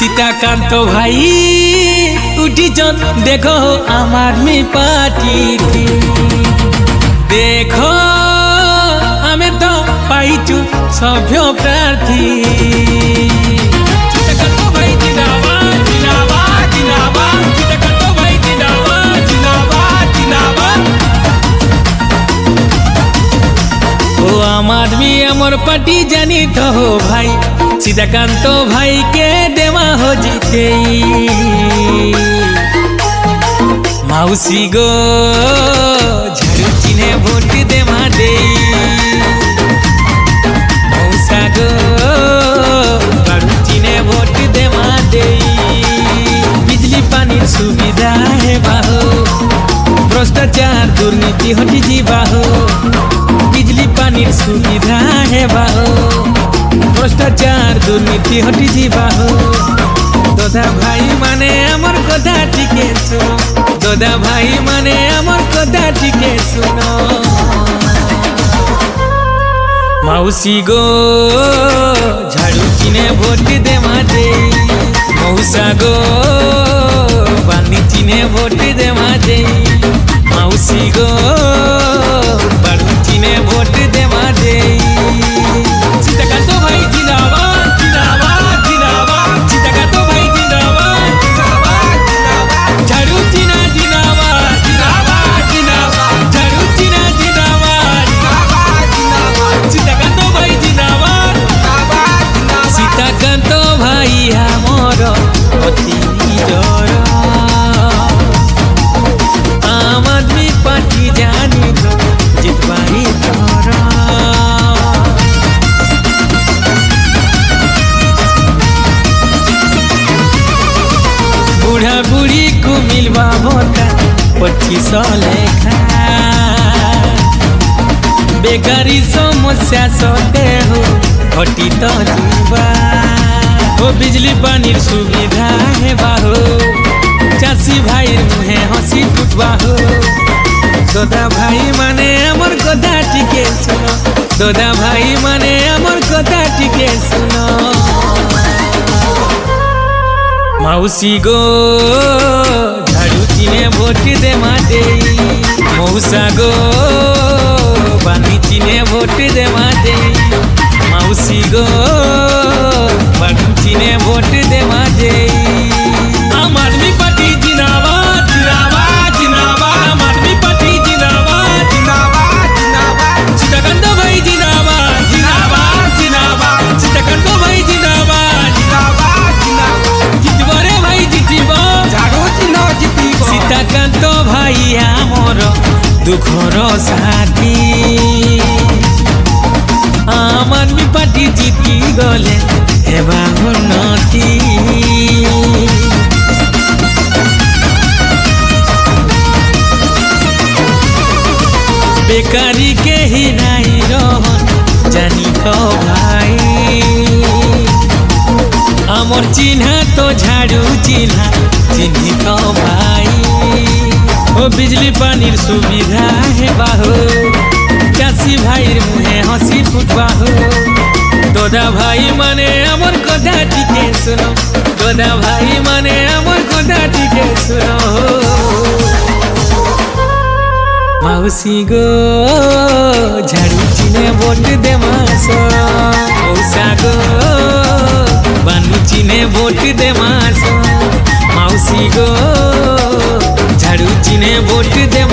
सीताकांत भाई उठी जन देखो आम आदमी पार्टी देखो आमे तो पाइचु सभ्य प्रार्थी सीताकांत भाई जिंदाबाद जिंदाबाद जिंदाबाद सीताकांत भाई जिंदाबाद जिंदाबाद जिंदाबाद ओ आम आदमी अमर पार्टी जानी तो हो भाई सीताकांत भाई के देवा हो जीते मौसी गो झाड़ू चिन्हे भोट देवा दे मौसा गो झाड़ू चिन्हे भोट देवा दे बिजली पानी सुविधा है बाहो भ्रष्टाचार दुर्नीति हटी जी बाहो बिजली पानी सुविधा है बाहो भ्रष्टाचार दुर्नीति हटी जीवा हो दादा भाई माने अमर कथा टिके सुनो दादा भाई माने अमर कथा टिके सुनो मौसी गो झाड़ू चिन्हे भोट देवा दे मौसा गो पानी चिन्हे भोट देवा दे मौसी गो बाड़ू चिन्हे भोट देवा दे सीताकांत भाई जिंदाबाद जिंदाबाद जिंदाबाद सीताकांत भाई जिंदाबाद जिंदाबाद जिंदाबाद झाड़ू चिन्ह जिंदाबाद जिंदाबाद जिंदाबाद झाड़ू चिन्ह जिंदाबाद जिंदाबाद जिंदाबाद सीताकांत भाई जिंदाबाद जिंदाबाद जिंदाबाद सीताकांत भाई हमर अति निजर आम आदमी पार्टी जानी तो जितवाई तोरा बूढ़ा बूढ़ी को मिलवा भोटा 25 लेखा बेकारी समस्या सते हो हटी तो जीवा हो बिजली पानी सुविधा है बाहो चासी भाई मुहे हंसी फुटवा हो दादा भाई माने अमर कथा टिके सुनो दादा भाई माने अमर कथा टिके सुनो मौसी गो झाड़ू चिन्हे भोट देवा दे मौसा गो पानी चिन्हे भोट देवा दे मौसी गो बाड़ू चिन्हे भोट देवा दे आम आदमी पार्टी जिंदाबाद जिंदाबाद जिंदाबाद आम आदमी पार्टी जिंदाबाद जिंदाबाद जिंदाबाद सीताकांत भाई जिंदाबाद जिंदाबाद जिंदाबाद सीताकांत भाई जिंदाबाद जिंदाबाद जिंदाबाद जितबरे भाई जितिब झाड़ू चिन्ह जितिब सीताकांत भाई आमर दुखर साथी आम आदमी पार्टी जीति गले हेबा उन्नति बेकारी के ही नहीं रहन जानी तो भाई अमर चिन्ह तो झाड़ू चिन्ह चिन्ही तो भाई ओ बिजली पानी सुविधा है बाहो चासी भाई मुहे हंसी फुटवा हो दादा भाई माने अमर कथा टिके सुनो दादा भाई माने अमर कथा टिके सुनो मौसी गो झाड़ू चिन्हे भोट देवा सो मौसा गो बानू चिन्हे भोट देवा सो मौसी गो झाड़ू चिन्हे भोट दे